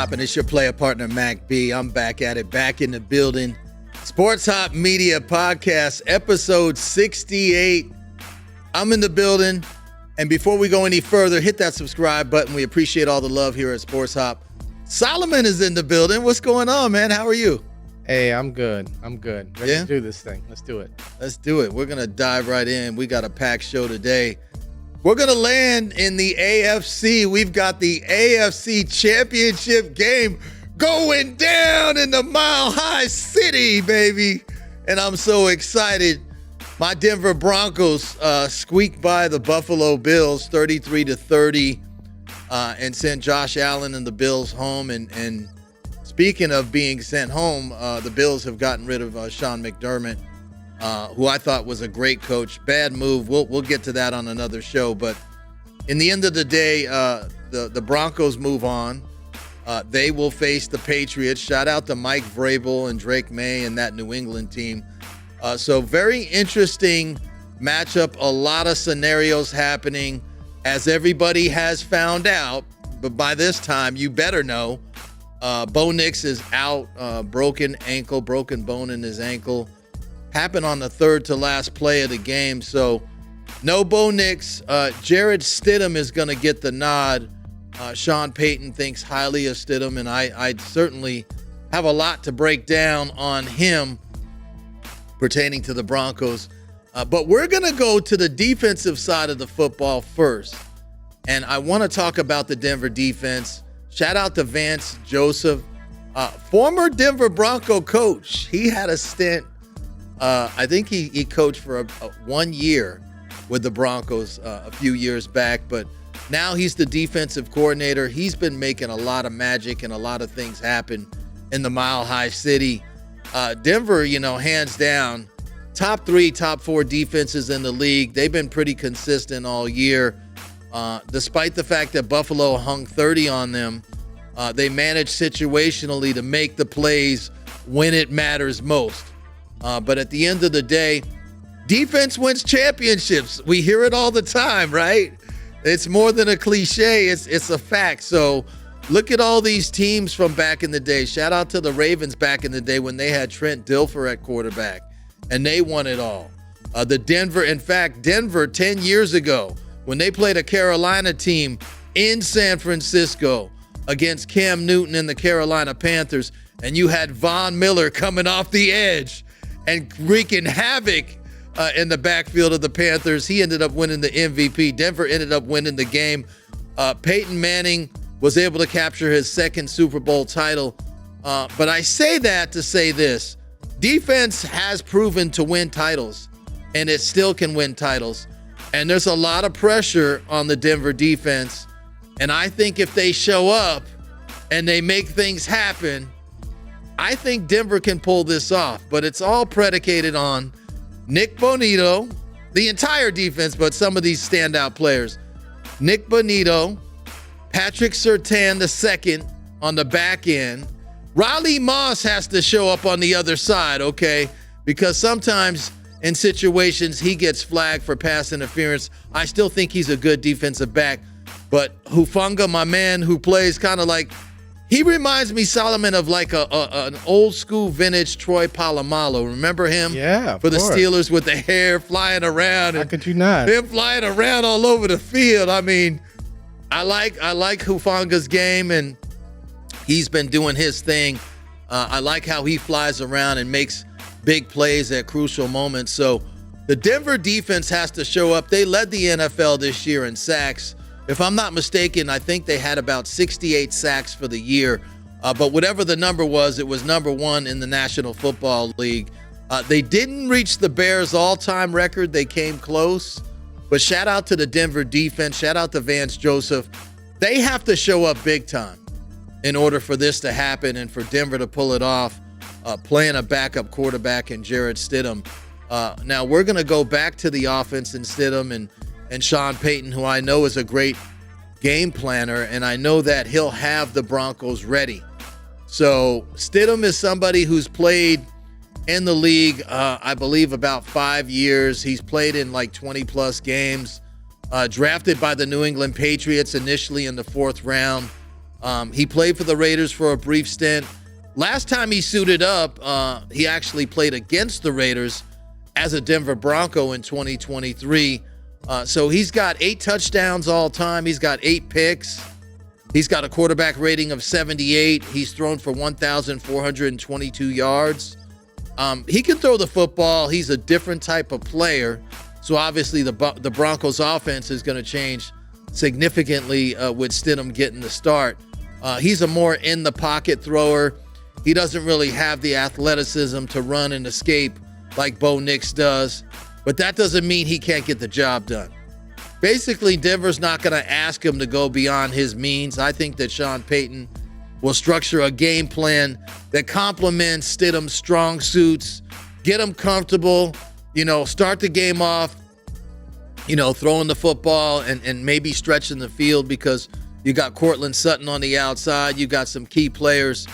Hop, and it's your player partner, Mack B. I'm back at it, back in the building. Sports Hop Media Podcast, episode 68. I'm in the building. And before we go any further, hit that subscribe button. We appreciate all the love here at Sports Hop. Solomon is in the building. What's going on, man? How are you? Hey, I'm good. Ready to do this thing. Let's do it. Let's do it. We're going to dive right in. We got a packed show today. We're going to land in the AFC. We've got the AFC Championship game going down in the Mile High City, baby. And I'm so excited. My Denver Broncos squeaked by the Buffalo Bills 33-30 and sent Josh Allen and the Bills home. And speaking of being sent home, the Bills have gotten rid of Sean McDermott, who I thought was a great coach. Bad move. We'll get to that on another show. But in the end of the day, the Broncos move on. They will face the Patriots. Shout out to Mike Vrabel and Drake May and that New England team. So very interesting matchup. A lot of scenarios happening, as everybody has found out. But by this time, you better know. Bo Nix is out, broken bone in his ankle. Happened on the third to last play of the game. So no Bo Nix. Jarrett Stidham is going to get the nod. Sean Payton thinks highly of Stidham, and I certainly have a lot to break down on him pertaining to the Broncos. But we're going to go to the defensive side of the football first. And I want to talk about the Denver defense. Shout out to Vance Joseph, former Denver Bronco coach. He had a stint. I think he coached for 1 year with the Broncos a few years back. But now he's the defensive coordinator. He's been making a lot of magic and a lot of things happen in the Mile High City. Denver, hands down, top 3, top 4 defenses in the league. They've been pretty consistent all year. Despite the fact that Buffalo hung 30 on them, they managed situationally to make the plays when it matters most. But at the end of the day, defense wins championships. We hear it all the time, right? It's more than a cliche. It's a fact. So look at all these teams from back in the day. Shout out to the Ravens back in the day when they had Trent Dilfer at quarterback, and they won it all. Denver 10 years ago, when they played a Carolina team in San Francisco against Cam Newton and the Carolina Panthers, and you had Von Miller coming off the edge and wreaking havoc in the backfield of the Panthers. He ended up winning the MVP. Denver ended up winning the game. Peyton Manning was able to capture his second Super Bowl title. But I say that to say this. Defense has proven to win titles, and it still can win titles. And there's a lot of pressure on the Denver defense. And I think if they show up and they make things happen, I think Denver can pull this off. But it's all predicated on Nick Bonito, the entire defense, but some of these standout players. Nick Bonito, Patrick Surtain II on the back end. Riley Moss has to show up on the other side, okay? Because sometimes in situations he gets flagged for pass interference. I still think he's a good defensive back. But Hufanga, my man, who plays kind of like, he reminds me, Solomon, of like an old school vintage Troy Polamalu. Remember him? Yeah, for the Steelers with the hair flying around. How could you not? Him flying around all over the field. I mean, I like Hufanga's game, and he's been doing his thing. I like how he flies around and makes big plays at crucial moments. So the Denver defense has to show up. They led the NFL this year in sacks. If I'm not mistaken, I think they had about 68 sacks for the year. But whatever the number was, it was number 1 in the National Football League. They didn't reach the Bears' all-time record. They came close. But shout out to the Denver defense. Shout out to Vance Joseph. They have to show up big time in order for this to happen and for Denver to pull it off, playing a backup quarterback in Jarrett Stidham. Now, we're going to go back to the offense and Stidham and Sean Payton, who I know is a great game planner, and I know that he'll have the Broncos ready. So Stidham is somebody who's played in the league, I believe, about 5 years. He's played in like 20-plus games. Drafted by the New England Patriots initially in the 4th round. He played for the Raiders for a brief stint. Last time he suited up, he actually played against the Raiders as a Denver Bronco in 2023. So he's got 8 touchdowns all time. He's got 8 picks. He's got a quarterback rating of 78. He's thrown for 1,422 yards. He can throw the football. He's a different type of player. So obviously the Broncos offense is going to change significantly with Stidham getting the start. He's a more in the pocket thrower. He doesn't really have the athleticism to run and escape like Bo Nix does, but that doesn't mean he can't get the job done. Basically, Denver's not going to ask him to go beyond his means. I think that Sean Payton will structure a game plan that complements Stidham's strong suits, get him comfortable, start the game off, throwing the football and maybe stretching the field because you got Cortland Sutton on the outside. You got some key players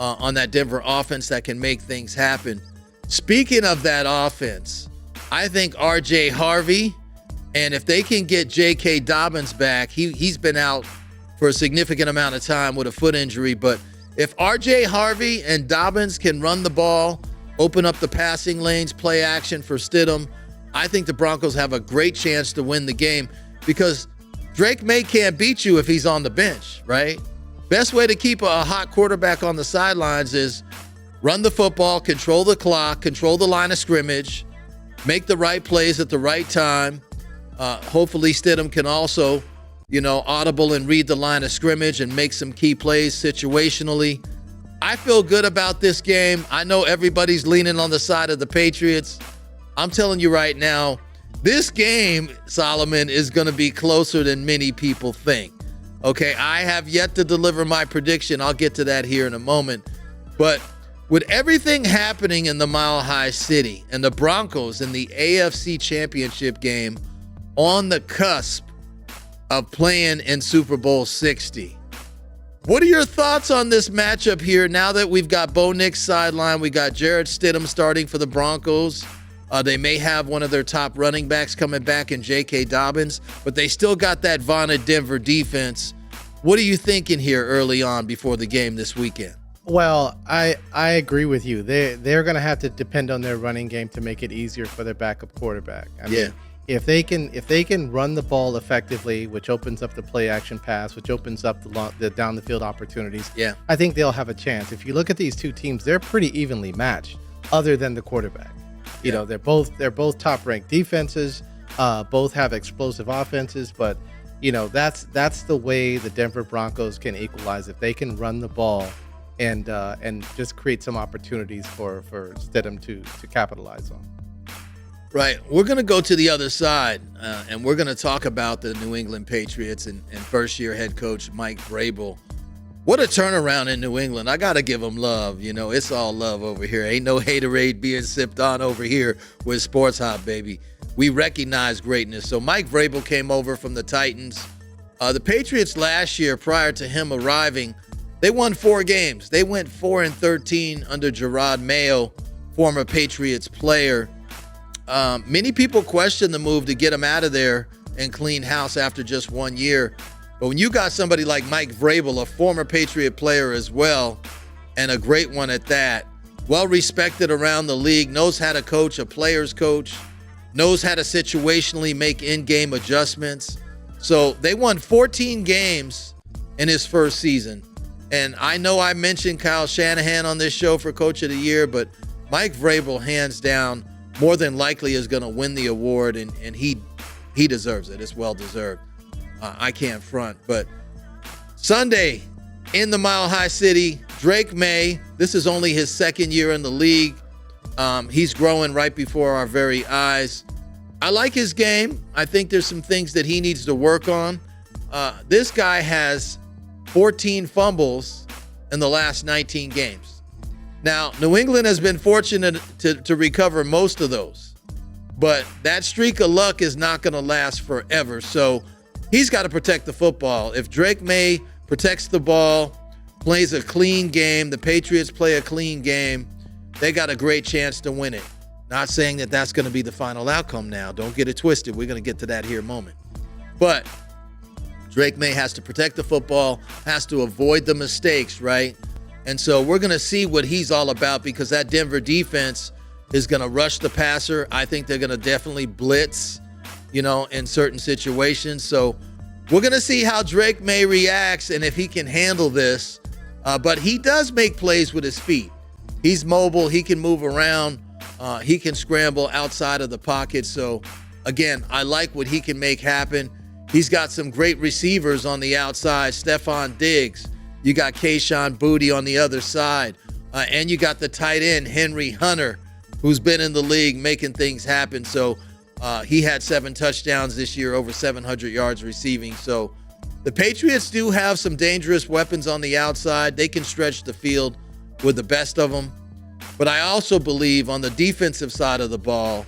on that Denver offense that can make things happen. Speaking of that offense, I think R.J. Harvey, and if they can get J.K. Dobbins back, he's been out for a significant amount of time with a foot injury, but if R.J. Harvey and Dobbins can run the ball, open up the passing lanes, play action for Stidham, I think the Broncos have a great chance to win the game because Drake May can't beat you if he's on the bench, right? Best way to keep a hot quarterback on the sidelines is run the football, control the clock, control the line of scrimmage, make the right plays at the right time. Hopefully Stidham can also, audible and read the line of scrimmage and make some key plays situationally. I feel good about this game. I know everybody's leaning on the side of the Patriots. I'm telling you right now, this game, Solomon, is going to be closer than many people think. Okay, I have yet to deliver my prediction. I'll get to that here in a moment. But with everything happening in the Mile High City and the Broncos in the AFC Championship game on the cusp of playing in Super Bowl 60, what are your thoughts on this matchup here now that we've got Bo Nix sideline, we got Jarrett Stidham starting for the Broncos? They may have one of their top running backs coming back in J.K. Dobbins, but they still got that vaunted Denver defense. What are you thinking here early on before the game this weekend? Well, I agree with you. They're going to have to depend on their running game to make it easier for their backup quarterback. I mean, if they can run the ball effectively, which opens up the play action pass, which opens up the down the field opportunities, I think they'll have a chance. If you look at these two teams, they're pretty evenly matched, other than the quarterback. They're both top ranked defenses, both have explosive offenses, but that's the way the Denver Broncos can equalize if they can run the ball and just create some opportunities for Stidham to capitalize on. Right. We're going to go to the other side, and we're going to talk about the New England Patriots and first-year head coach Mike Vrabel. What a turnaround in New England. I got to give them love. It's all love over here. Ain't no haterade being sipped on over here with Sports Hop, baby. We recognize greatness. So Mike Vrabel came over from the Titans. The Patriots last year, prior to him arriving, they won 4 games. They went 4-13 under Gerard Mayo, former Patriots player. Many people question the move to get him out of there and clean house after just 1 year. But when you got somebody like Mike Vrabel, a former Patriot player as well, and a great one at that, well respected around the league, knows how to coach, a player's coach, knows how to situationally make in-game adjustments. So they won 14 games in his first season. And I know I mentioned Kyle Shanahan on this show for Coach of the Year, but Mike Vrabel, hands down, more than likely is going to win the award, and he deserves it. It's well-deserved. I can't front. But Sunday in the Mile High City, Drake May, this is only his second year in the league. He's growing right before our very eyes. I like his game. I think there's some things that he needs to work on. This guy has 14 fumbles in the last 19 games. Now, New England has been fortunate to recover most of those, but that streak of luck is not going to last forever. So he's got to protect the football. If Drake May protects the ball, plays a clean game, the Patriots play a clean game, they got a great chance to win it. Not saying that that's going to be the final outcome now. Don't get it twisted. We're going to get to that here in a moment. But Drake May has to protect the football, has to avoid the mistakes, right? And so we're going to see what he's all about, because that Denver defense is going to rush the passer. I think they're going to definitely blitz, in certain situations. So we're going to see how Drake May reacts and if he can handle this. But he does make plays with his feet. He's mobile. He can move around. He can scramble outside of the pocket. So, again, I like what he can make happen. He's got some great receivers on the outside. Stephon Diggs. You got Kayshon Boutte on the other side. And you got the tight end, Henry Hunter, who's been in the league making things happen. So he had 7 touchdowns this year, over 700 yards receiving. So the Patriots do have some dangerous weapons on the outside. They can stretch the field with the best of them. But I also believe on the defensive side of the ball,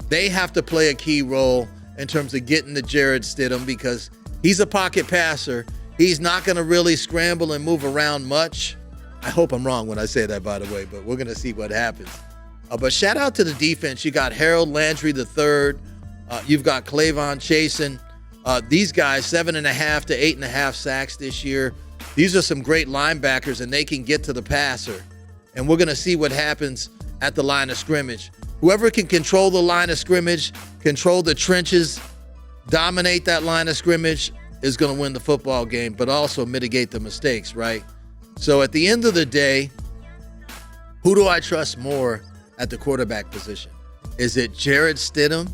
they have to play a key role in terms of getting to Jarrett Stidham, because he's a pocket passer. He's not going to really scramble and move around much. I hope I'm wrong when I say that, by the way, but we're going to see what happens. But shout out to the defense. You got Harold Landry III. You've got Clavon Chasen. These guys, 7.5 to 8.5 sacks this year. These are some great linebackers, and they can get to the passer. And we're going to see what happens at the line of scrimmage. Whoever can control the line of scrimmage, control the trenches, dominate that line of scrimmage is going to win the football game, but also mitigate the mistakes, right? So at the end of the day, who do I trust more at the quarterback position? Is it Jarrett Stidham,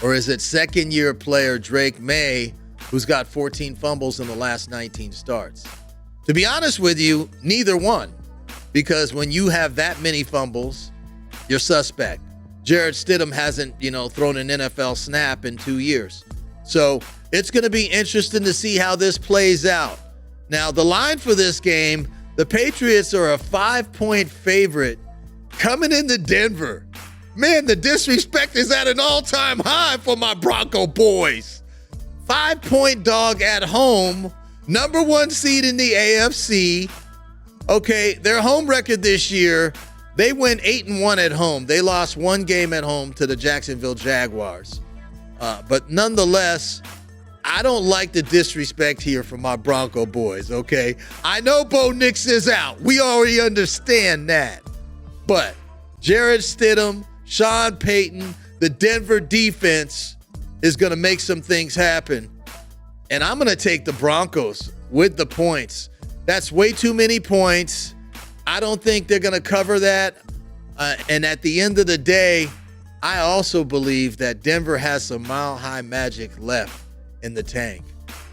or is it second-year player Drake May, who's got 14 fumbles in the last 19 starts? To be honest with you, neither one, because when you have that many fumbles, you're suspect. Jarrett Stidham hasn't, thrown an NFL snap in 2 years. So it's going to be interesting to see how this plays out. Now, the line for this game, the Patriots are a 5-point favorite coming into Denver. Man, the disrespect is at an all-time high for my Bronco boys. 5-point dog at home, number 1 seed in the AFC. Okay, their home record this year, they went 8-1 at home. They lost 1 game at home to the Jacksonville Jaguars. But nonetheless, I don't like the disrespect here from my Bronco boys, okay? I know Bo Nix is out. We already understand that. But Jarrett Stidham, Sean Payton, the Denver defense is going to make some things happen. And I'm going to take the Broncos with the points. That's way too many points. I don't think they're going to cover that. And at the end of the day, I also believe that Denver has some mile-high magic left in the tank.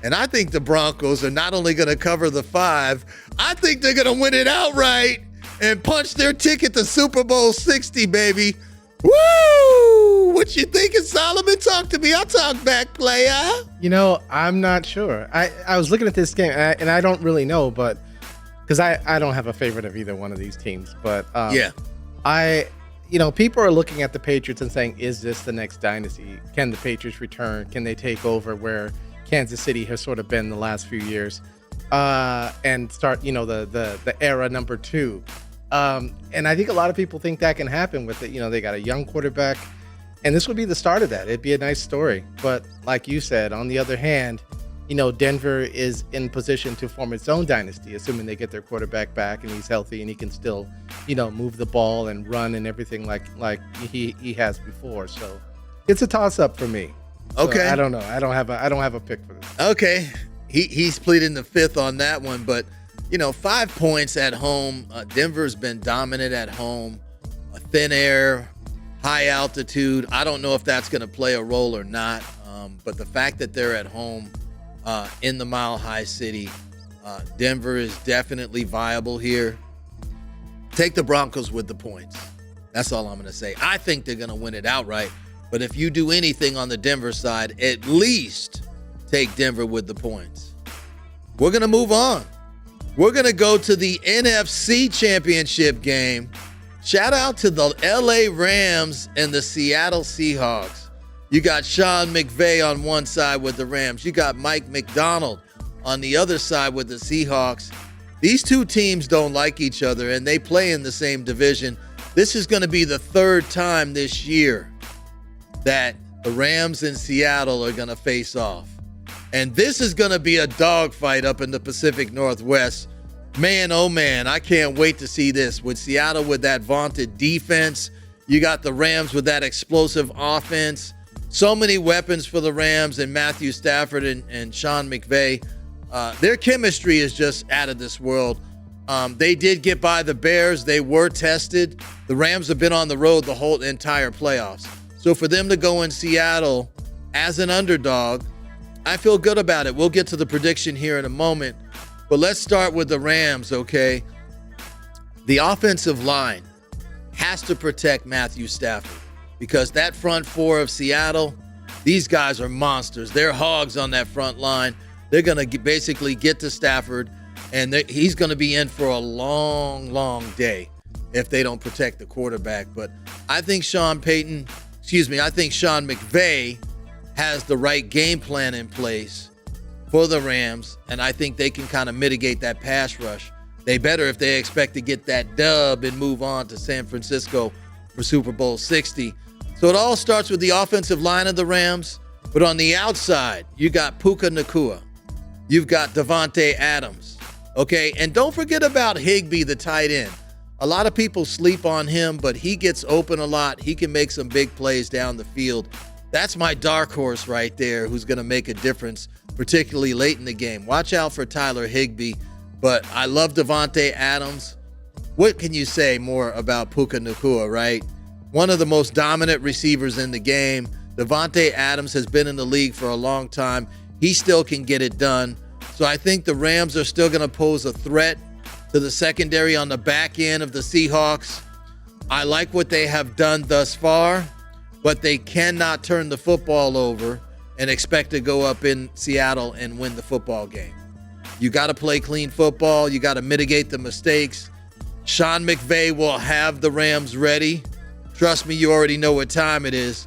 And I think the Broncos are not only going to cover the 5, I think they're going to win it outright and punch their ticket to Super Bowl 60, baby. Woo! What you thinking, Solomon? Talk to me. I'll talk back, player. I'm not sure. I was looking at this game, and I don't really know, but because I don't have a favorite of either one of these teams. But yeah. People are looking at the Patriots and saying, is this the next dynasty? Can the Patriots return? Can they take over where Kansas City has sort of been the last few years and start, the era number 2? And I think a lot of people think that can happen with it. They got a young quarterback, and this would be the start of that. It'd be a nice story. But like you said, on the other hand, Denver is in position to form its own dynasty, assuming they get their quarterback back and he's healthy and he can still, move the ball and run and everything like he has before. So it's a toss-up for me. Okay. So I don't know. I don't have a pick for this. Okay. He's pleading the 5th on that one, but 5 points at home. Denver's been dominant at home. Thin air, high altitude. I don't know if that's going to play a role or not, but the fact that they're at home in the Mile High City, Denver is definitely viable here. Take the Broncos with the points. That's all I'm going to say. I think they're going to win it outright, but if you do anything on the Denver side, at least take Denver with the points. We're going to move on. We're going to go to the NFC Championship game. Shout out to the LA Rams and the Seattle Seahawks. You got Sean McVay on one side with the Rams. You got Mike McDonald on the other side with the Seahawks. These two teams don't like each other, and they play in the same division. This is going to be the 3rd time this year that the Rams and Seattle are going to face off. And this is going to be a dogfight up in the Pacific Northwest. Man, oh man, I can't wait to see this. With Seattle with that vaunted defense, you got the Rams with that explosive offense. So many weapons for the Rams and Matthew Stafford and Sean McVay. Their chemistry is just out of this world. They did get by the Bears. They were tested. The Rams have been on the road the whole entire playoffs. So for them to go in Seattle as an underdog, I feel good about it. We'll get to the prediction here in a moment. But let's start with the Rams, okay? The offensive line has to protect Matthew Stafford because that front four of Seattle, these guys are monsters. They're hogs on that front line. They're going to basically get to Stafford, and he's going to be in for a long, long day if they don't protect the quarterback. But I think Sean McVay has the right game plan in place for the Rams, and I think they can kind of mitigate that pass rush. They better if they expect to get that dub and move on to San Francisco for Super Bowl 60. So it all starts with the offensive line of the Rams, but on the outside, you got Puka Nacua. You've got Davante Adams, okay? And don't forget about Higbee, the tight end. A lot of people sleep on him, but he gets open a lot. He can make some big plays down the field. That's my dark horse right there who's going to make a difference, particularly late in the game. Watch out for Tyler Higbee, but I love Davante Adams. What can you say more about Puka Nacua, right? One of the most dominant receivers in the game. Davante Adams has been in the league for a long time. He still can get it done. So I think the Rams are still going to pose a threat to the secondary on the back end of the Seahawks. I like what they have done thus far, but they cannot turn the football over and expect to go up in Seattle and win the football game. You got to play clean football. You got to mitigate the mistakes. Sean McVay will have the Rams ready. Trust me, you already know what time it is.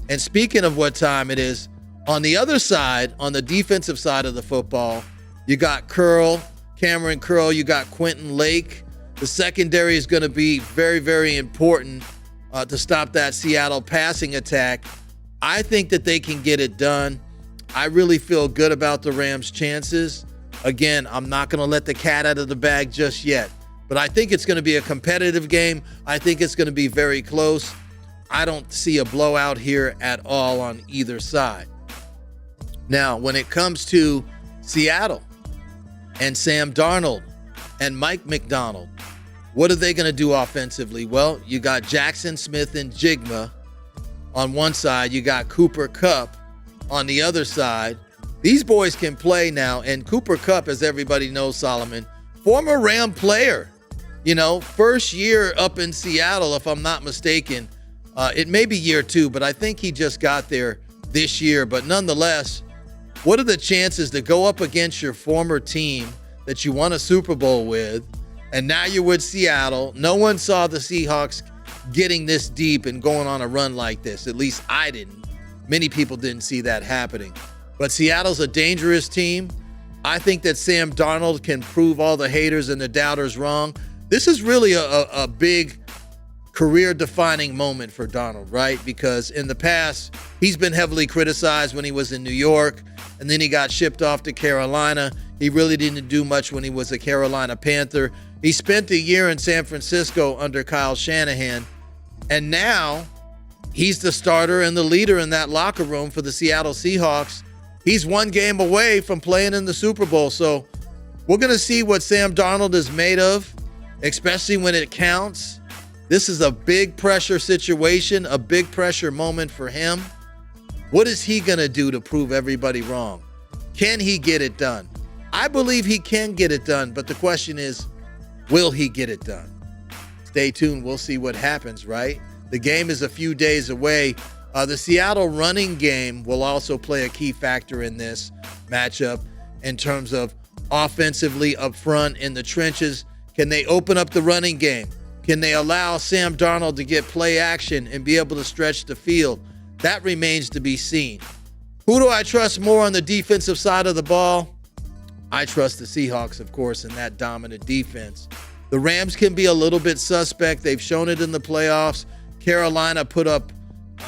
And speaking of what time it is, on the other side, on the defensive side of the football, you got Cameron Curl, you got Quentin Lake. The secondary is going to be very, very important to stop that Seattle passing attack. I think that they can get it done. I really feel good about the Rams' chances. Again, I'm not going to let the cat out of the bag just yet, but I think it's going to be a competitive game. I think it's going to be very close. I don't see a blowout here at all on either side. Now, when it comes to Seattle and Sam Darnold and Mike McDonald, what are they going to do offensively? Well, you got Jackson Smith and Jigma on one side. You got Cooper Kupp on the other side. These boys can play now. And Cooper Kupp, as everybody knows, Solomon, former Ram player, first year up in Seattle, if I'm not mistaken. It may be year 2, but I think he just got there this year. But nonetheless, what are the chances to go up against your former team that you won a Super Bowl with, and now you're with Seattle? No one saw the Seahawks getting this deep and going on a run like this. At least I didn't. Many people didn't see that happening. But Seattle's a dangerous team. I think that Sam Darnold can prove all the haters and the doubters wrong. This is really a big career-defining moment for Darnold, right? Because in the past, he's been heavily criticized when he was in New York, and then he got shipped off to Carolina. He really didn't do much when he was a Carolina Panther. He spent a year in San Francisco under Kyle Shanahan, and now he's the starter and the leader in that locker room for the Seattle Seahawks. He's one game away from playing in the Super Bowl, so we're going to see what Sam Darnold is made of, especially when it counts. This is a big pressure situation, a big pressure moment for him. What is he going to do to prove everybody wrong? Can he get it done? I believe he can get it done, but the question is, will he get it done? Stay tuned. We'll see what happens, right? The game is a few days away. The Seattle running game will also play a key factor in this matchup in terms of offensively up front in the trenches. Can they open up the running game? Can they allow Sam Darnold to get play action and be able to stretch the field? That remains to be seen. Who do I trust more on the defensive side of the ball? I trust the Seahawks, of course, in that dominant defense. The Rams can be a little bit suspect. They've shown it in the playoffs. Carolina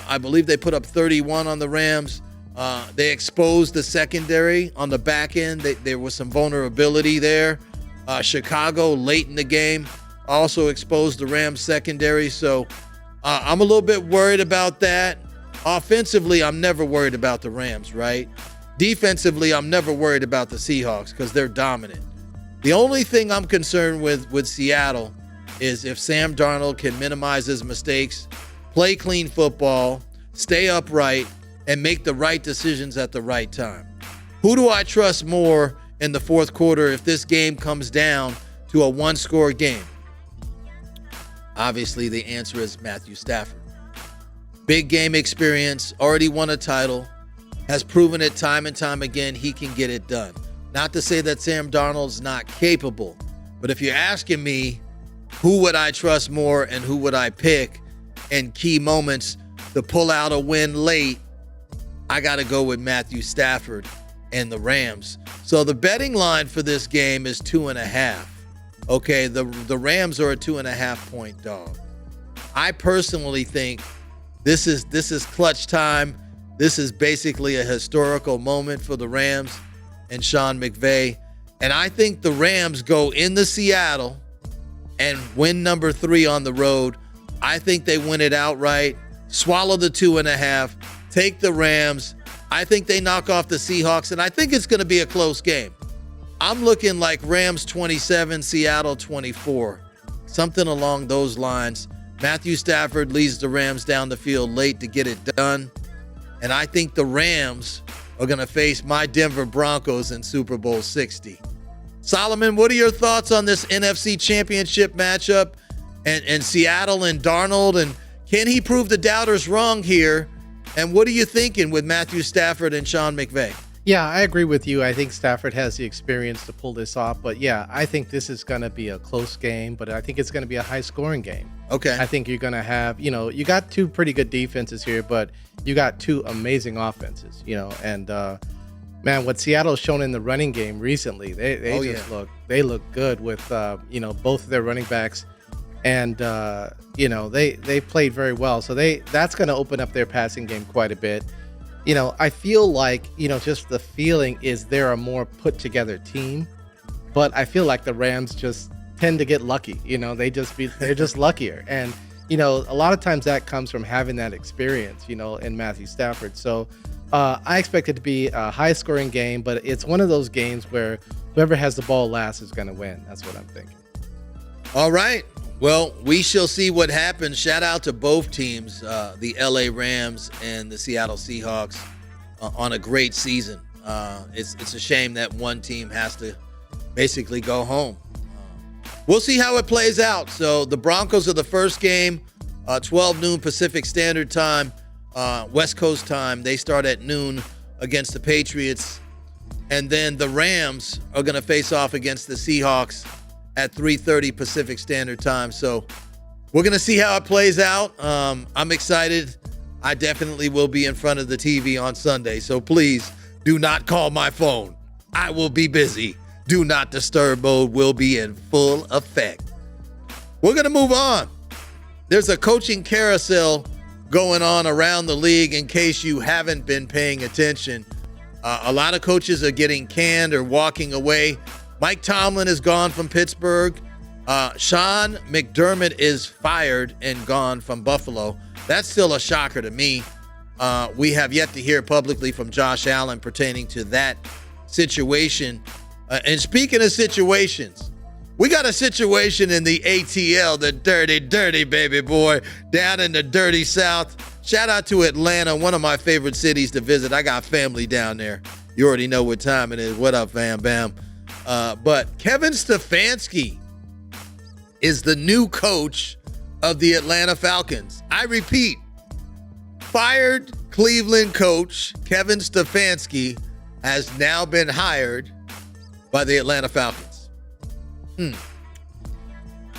I believe they put up 31 on the Rams. They exposed the secondary on the back end. There was some vulnerability there. Chicago late in the game also exposed the Rams secondary. So I'm a little bit worried about that. Offensively, I'm never worried about the Rams, right? Defensively, I'm never worried about the Seahawks because they're dominant. The only thing I'm concerned with Seattle is if Sam Darnold can minimize his mistakes, play clean football, stay upright, and make the right decisions at the right time. Who do I trust more in the fourth quarter if this game comes down to a one-score game? Obviously, the answer is Matthew Stafford. Big game experience, already won a title, has proven it time and time again he can get it done. Not to say that Sam Darnold's not capable, but if you're asking me who would I trust more and who would I pick in key moments to pull out a win late, I got to go with Matthew Stafford and the Rams. So the betting line for this game is 2.5. Okay, the Rams are a 2.5 point dog. I personally think this is clutch time. This is basically a historical moment for the Rams and Sean McVay. And I think the Rams go into Seattle and win number 3 on the road. I think they win it outright, swallow the 2.5, take the Rams. I think they knock off the Seahawks, and I think it's going to be a close game. I'm looking like Rams 27, Seattle 24, something along those lines. Matthew Stafford leads the Rams down the field late to get it done. And I think the Rams are going to face my Denver Broncos in Super Bowl 60. Solomon, what are your thoughts on this NFC Championship matchup and Seattle and Darnold? And can he prove the doubters wrong here? And what are you thinking with Matthew Stafford and Sean McVay? Yeah, I agree with you. I think Stafford has the experience to pull this off. But yeah, I think this is going to be a close game, but I think it's going to be a high-scoring game. Okay. I think you're going to have, you got two pretty good defenses here, but you got two amazing offenses, and man, what Seattle's shown in the running game recently, they look good with, both of their running backs, and, they played very well. So that's going to open up their passing game quite a bit. I feel like, just the feeling is they're a more put together team, but I feel like the Rams just tend to get lucky. They're just luckier. And, a lot of times that comes from having that experience, in Matthew Stafford. So I expect it to be a high scoring game, but it's one of those games where whoever has the ball last is going to win. That's what I'm thinking. All right. Well, we shall see what happens. Shout out to both teams, the LA Rams and the Seattle Seahawks, on a great season. It's a shame that one team has to basically go home. We'll see how it plays out. So the Broncos are the first game, 12 noon Pacific Standard Time, West Coast time. They start at noon against the Patriots. And then the Rams are going to face off against the Seahawks at 3:30 Pacific Standard Time. So we're going to see how it plays out. I'm excited. I definitely will be in front of the TV on Sunday. So please do not call my phone. I will be busy. Do not disturb mode will be in full effect. We're going to move on. There's a coaching carousel going on around the league in case you haven't been paying attention. A lot of coaches are getting canned or walking away. Mike Tomlin is gone from Pittsburgh. Sean McDermott is fired and gone from Buffalo. That's still a shocker to me. We have yet to hear publicly from Josh Allen pertaining to that situation. And speaking of situations, we got a situation in the ATL, the dirty, dirty baby boy, down in the dirty South. Shout out to Atlanta, one of my favorite cities to visit. I got family down there. You already know what time it is. What up, fam bam? But Kevin Stefanski is the new coach of the Atlanta Falcons. I repeat, fired Cleveland coach Kevin Stefanski has now been hired by the Atlanta Falcons.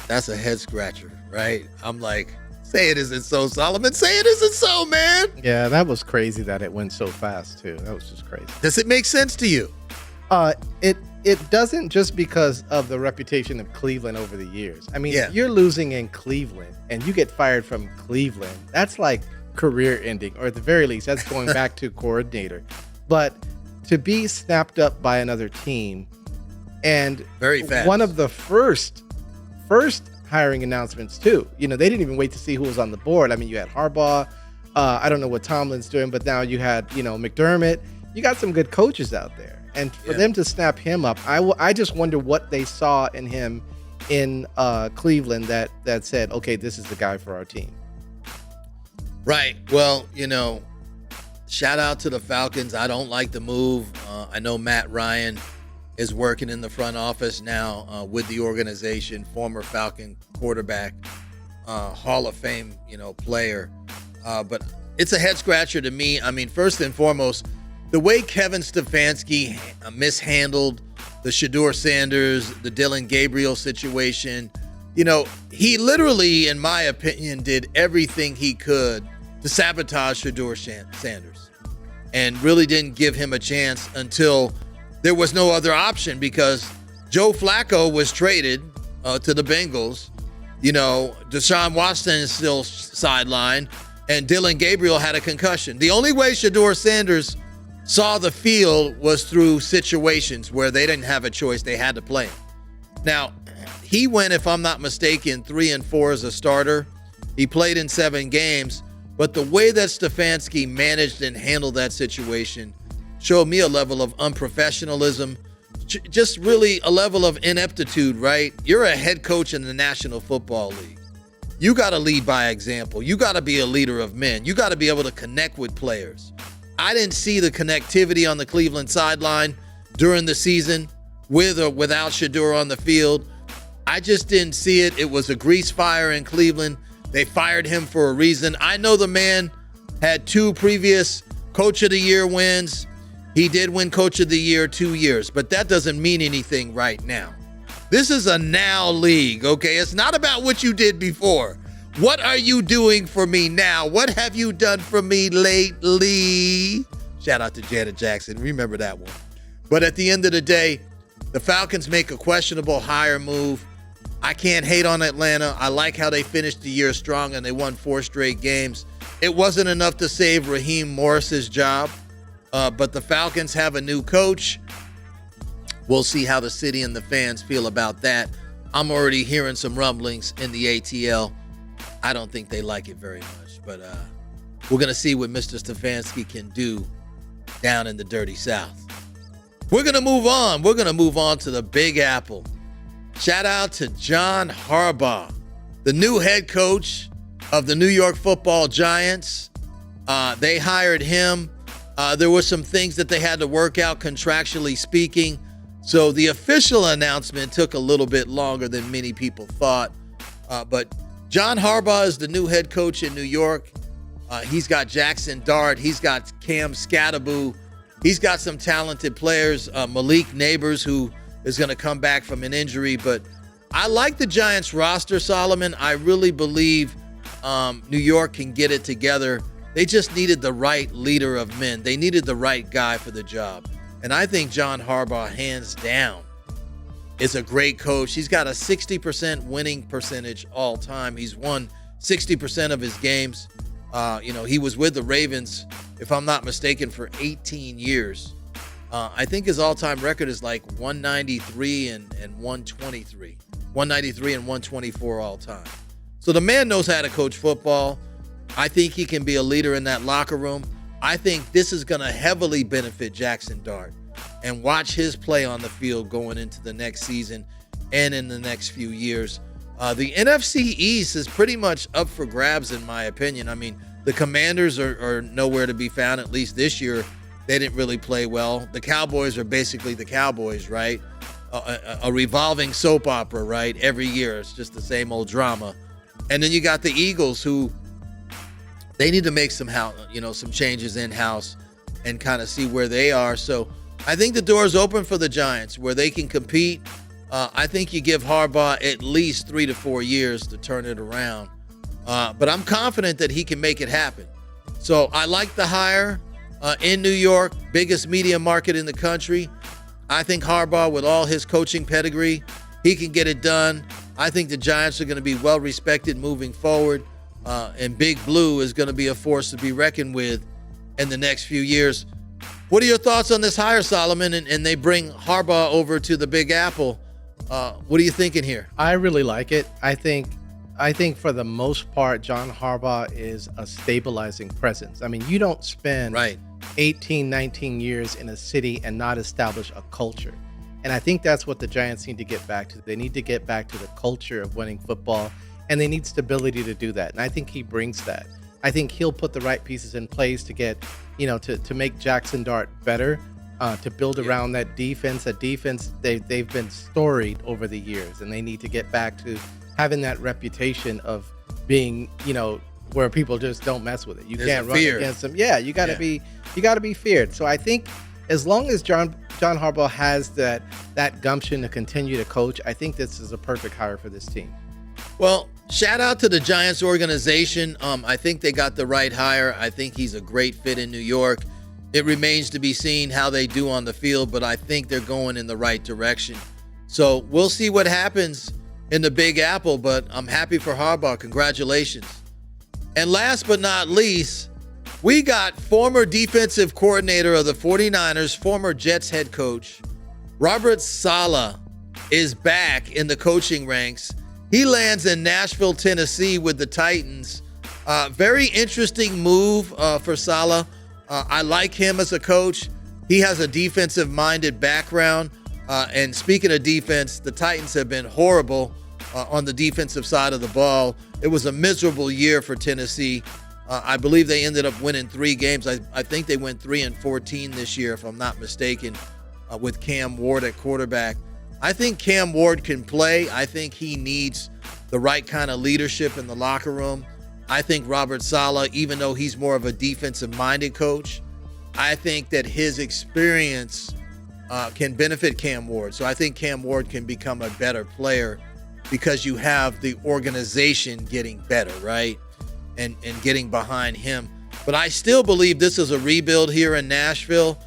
That's a head scratcher, right? I'm like, say it isn't so, Solomon. Say it isn't so, man. Yeah, that was crazy that it went so fast, too. That was just crazy. Does it make sense to you? It doesn't, just because of the reputation of Cleveland over the years. I mean, Yeah. You're losing in Cleveland and you get fired from Cleveland. That's like career ending, or at the very least, that's going back to coordinator. But to be snapped up by another team, and very fast. One of the first hiring announcements too. They didn't even wait to see who was on the board. I mean, you had Harbaugh. I don't know what Tomlin's doing, but now you had McDermott. You got some good coaches out there, and for them to snap him up, I just wonder what they saw in him in Cleveland that said, okay, this is the guy for our team. Right. Well, shout out to the Falcons. I don't like the move. I know Matt Ryan is working in the front office now with the organization, former Falcon quarterback, Hall of Fame, player. But it's a head scratcher to me. I mean, first and foremost, the way Kevin Stefanski mishandled the Shedeur Sanders, the Dylan Gabriel situation, he literally, in my opinion, did everything he could to sabotage Shedeur Sanders and really didn't give him a chance until there was no other option, because Joe Flacco was traded to the Bengals. Deshaun Watson is still sidelined, and Dylan Gabriel had a concussion. The only way Shedeur Sanders saw the field was through situations where they didn't have a choice. They had to play him. Now, he went, if I'm not mistaken, 3-4 as a starter. He played in 7 games, but the way that Stefanski managed and handled that situation showed me a level of unprofessionalism, just really a level of ineptitude, right? You're a head coach in the National Football League. You got to lead by example. You got to be a leader of men. You got to be able to connect with players. I didn't see the connectivity on the Cleveland sideline during the season with or without Shedeur on the field. I just didn't see it. It was a grease fire in Cleveland. They fired him for a reason. I know the man had 2 previous Coach of the Year wins. He did win Coach of the Year 2 years, but that doesn't mean anything right now. This is a now league, okay? It's not about what you did before. What are you doing for me now? What have you done for me lately? Shout out to Janet Jackson. Remember that one. But at the end of the day, the Falcons make a questionable hire move. I can't hate on Atlanta. I like how they finished the year strong and they won 4 straight games. It wasn't enough to save Raheem Morris's job. But the Falcons have a new coach. We'll see how the city and the fans feel about that. I'm already hearing some rumblings in the ATL. I don't think they like it very much. But we're going to see what Mr. Stefanski can do down in the dirty South. We're going to move on. We're going to move on to the Big Apple. Shout out to John Harbaugh, the new head coach of the New York Football Giants. They hired him. There were some things that they had to work out contractually speaking. So the official announcement took a little bit longer than many people thought. But John Harbaugh is the new head coach in New York. He's got Jackson Dart. He's got Cam Scatteraboo. He's got some talented players. Malik Neighbors, who is going to come back from an injury. But I like the Giants roster, Solomon. I really believe New York can get it together. They just needed the right leader of men. They needed the right guy for the job. And I think John Harbaugh, hands down, is a great coach. He's got a 60% winning percentage all time. He's won 60% of his games. He was with the Ravens, if I'm not mistaken, for 18 years. I think his all-time record is like 193 and 123. 193 and 124 all time. So the man knows how to coach football. I think he can be a leader in that locker room. I think this is going to heavily benefit Jackson Dart, and watch his play on the field going into the next season and in the next few years. The NFC East is pretty much up for grabs, in my opinion. I mean, the Commanders are nowhere to be found, at least this year. They didn't really play well. The Cowboys are basically the Cowboys, right? A revolving soap opera, right? Every year, it's just the same old drama. And then you got the Eagles, who they need to make some changes in-house and kind of see where they are. So I think the door's open for the Giants where they can compete. I think you give Harbaugh at least 3 to 4 years to turn it around. But I'm confident that he can make it happen. So I like the hire in New York, biggest media market in the country. I think Harbaugh, with all his coaching pedigree, he can get it done. I think the Giants are going to be well respected moving forward. and Big Blue is going to be a force to be reckoned with in the next few years. What are your thoughts on this hire, Solomon? And they bring Harbaugh over to the Big Apple. What are you thinking here? I really like it. I think for the most part, John Harbaugh is a stabilizing presence. I mean, you don't spend 18, 19 years in a city and not establish a culture. And I think that's what the Giants need to get back to. They need to get back to the culture of winning football, and they need stability to do that. And I think he brings that. I think he'll put the right pieces in place to get, to make Jackson Dart better, to build around that defense. That defense, they've been storied over the years, and they need to get back to having that reputation of being, where people just don't mess with it. You can't run against them. Yeah, you got to be feared. So I think as long as John Harbaugh has that gumption to continue to coach, I think this is a perfect hire for this team. Well, shout out to the Giants organization. I think they got the right hire. I think he's a great fit in New York. It remains to be seen how they do on the field, but I think they're going in the right direction. So we'll see what happens in the Big Apple, but I'm happy for Harbaugh. Congratulations. And last but not least, we got former defensive coordinator of the 49ers, former Jets head coach, Robert Saleh, is back in the coaching ranks. He lands in Nashville, Tennessee with the Titans. Very interesting move for Saleh. I like him as a coach. He has a defensive-minded background. And speaking of defense, the Titans have been horrible on the defensive side of the ball. It was a miserable year for Tennessee. I believe they ended up winning 3 games. I think they went 3-14 this year, if I'm not mistaken, with Cam Ward at quarterback. I think Cam Ward can play. I think he needs the right kind of leadership in the locker room. I think Robert Saleh, even though he's more of a defensive-minded coach, I think that his experience can benefit Cam Ward. So I think Cam Ward can become a better player because you have the organization getting better, right? And getting behind him. But I still believe this is a rebuild here in Nashville.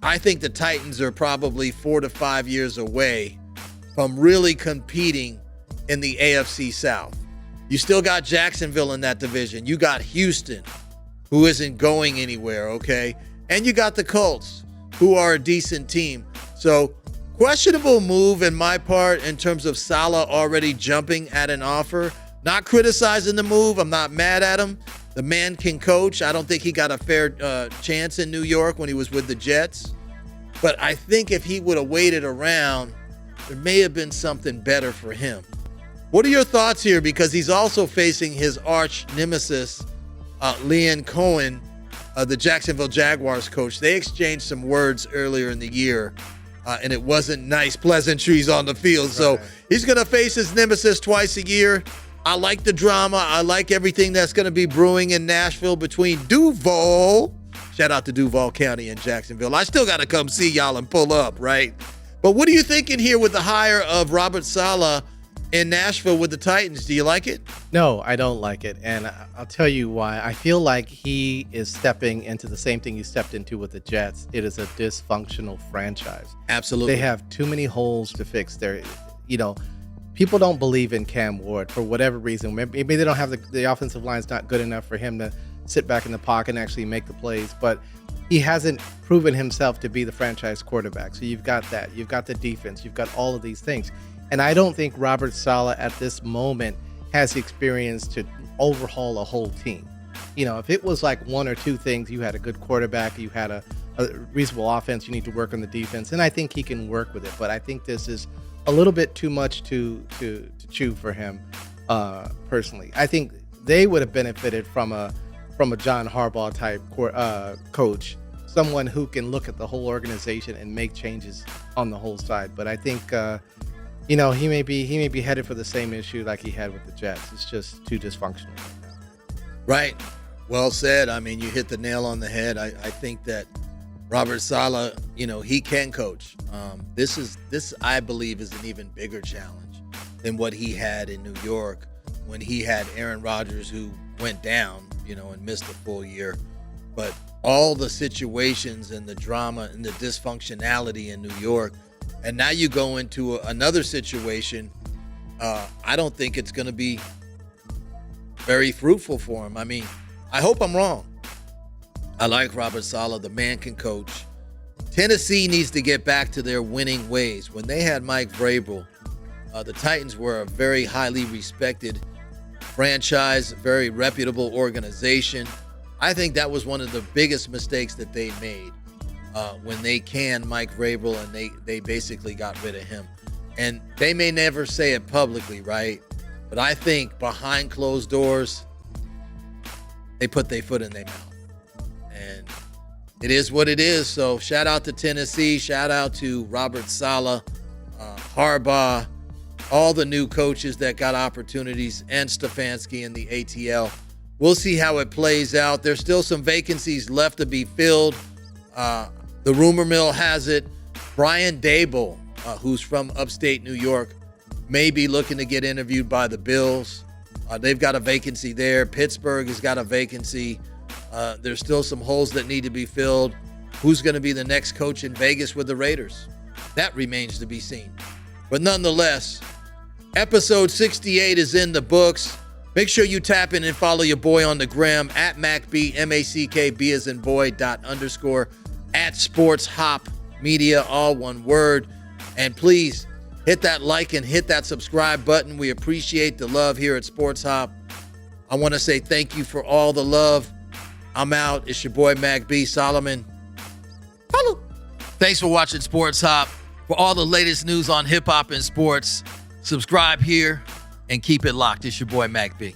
I think the Titans are probably 4 to 5 years away from really competing in the AFC South. You still got Jacksonville in that division. You got Houston, who isn't going anywhere, okay? And you got the Colts, who are a decent team. So questionable move in my part in terms of Saleh already jumping at an offer. Not criticizing the move. I'm not mad at him. The man can coach. I don't think he got a fair chance in New York when he was with the Jets. But I think if he would have waited around, there may have been something better for him. What are your thoughts here? Because he's also facing his arch nemesis, Liam Cohen, the Jacksonville Jaguars coach. They exchanged some words earlier in the year, and it wasn't nice pleasantries on the field. So he's going to face his nemesis twice a year. I like the drama. I like everything that's going to be brewing in Nashville between Duval. Shout out to Duval County and Jacksonville. I still got to come see y'all and pull up, right? But what are you thinking here with the hire of Robert Saleh in Nashville with the Titans? Do you like it? No, I don't like it. And I'll tell you why. I feel like he is stepping into the same thing he stepped into with the Jets. It is a dysfunctional franchise. Absolutely. They have too many holes to fix. People don't believe in Cam Ward for whatever reason. Maybe they don't have the offensive line's not good enough for him to sit back in the pocket and actually make the plays. But he hasn't proven himself to be the franchise quarterback. So you've got that. You've got the defense. You've got all of these things. And I don't think Robert Saleh at this moment has the experience to overhaul a whole team. If it was like 1 or 2 things, you had a good quarterback, you had a reasonable offense, you need to work on the defense, and I think he can work with it. But I think this is a little bit too much to chew for him, personally. I think they would have benefited from a John Harbaugh type coach, someone who can look at the whole organization and make changes on the whole side. But I think he may be headed for the same issue like he had with the Jets. It's just too dysfunctional right now. Right. Well said. I mean, you hit the nail on the head. I think that Robert Saleh, he can coach. This I believe is an even bigger challenge than what he had in New York when he had Aaron Rodgers, who went down, and missed a full year. But all the situations and the drama and the dysfunctionality in New York, and now you go into another situation. I don't think it's going to be very fruitful for him. I mean, I hope I'm wrong. I like Robert Saleh. The man can coach. Tennessee needs to get back to their winning ways. When they had Mike Vrabel, the Titans were a very highly respected franchise, very reputable organization. I think that was one of the biggest mistakes that they made when they canned Mike Vrabel and they basically got rid of him. And they may never say it publicly, right? But I think behind closed doors, they put their foot in their mouth. And it is what it is. So shout out to Tennessee. Shout out to Robert Saleh, Harbaugh, all the new coaches that got opportunities, and Stefanski in the ATL. We'll see how it plays out. There's still some vacancies left to be filled. The rumor mill has it Brian Daboll, who's from upstate New York, may be looking to get interviewed by the Bills. They've got a vacancy there. Pittsburgh has got a vacancy. There's still some holes that need to be filled. Who's going to be the next coach in Vegas with the Raiders? That remains to be seen. But nonetheless, episode 68 is in the books. Make sure you tap in and follow your boy on the gram at Mack B, MackB as in boy, _, at Sports Hop Media, all one word. And please hit that like and hit that subscribe button. We appreciate the love here at Sports Hop. I want to say thank you for all the love. I'm out. It's your boy Mack B. Solomon. Hello. Thanks for watching Sports Hop. For all the latest news on hip hop and sports, subscribe here and keep it locked. It's your boy Mack B.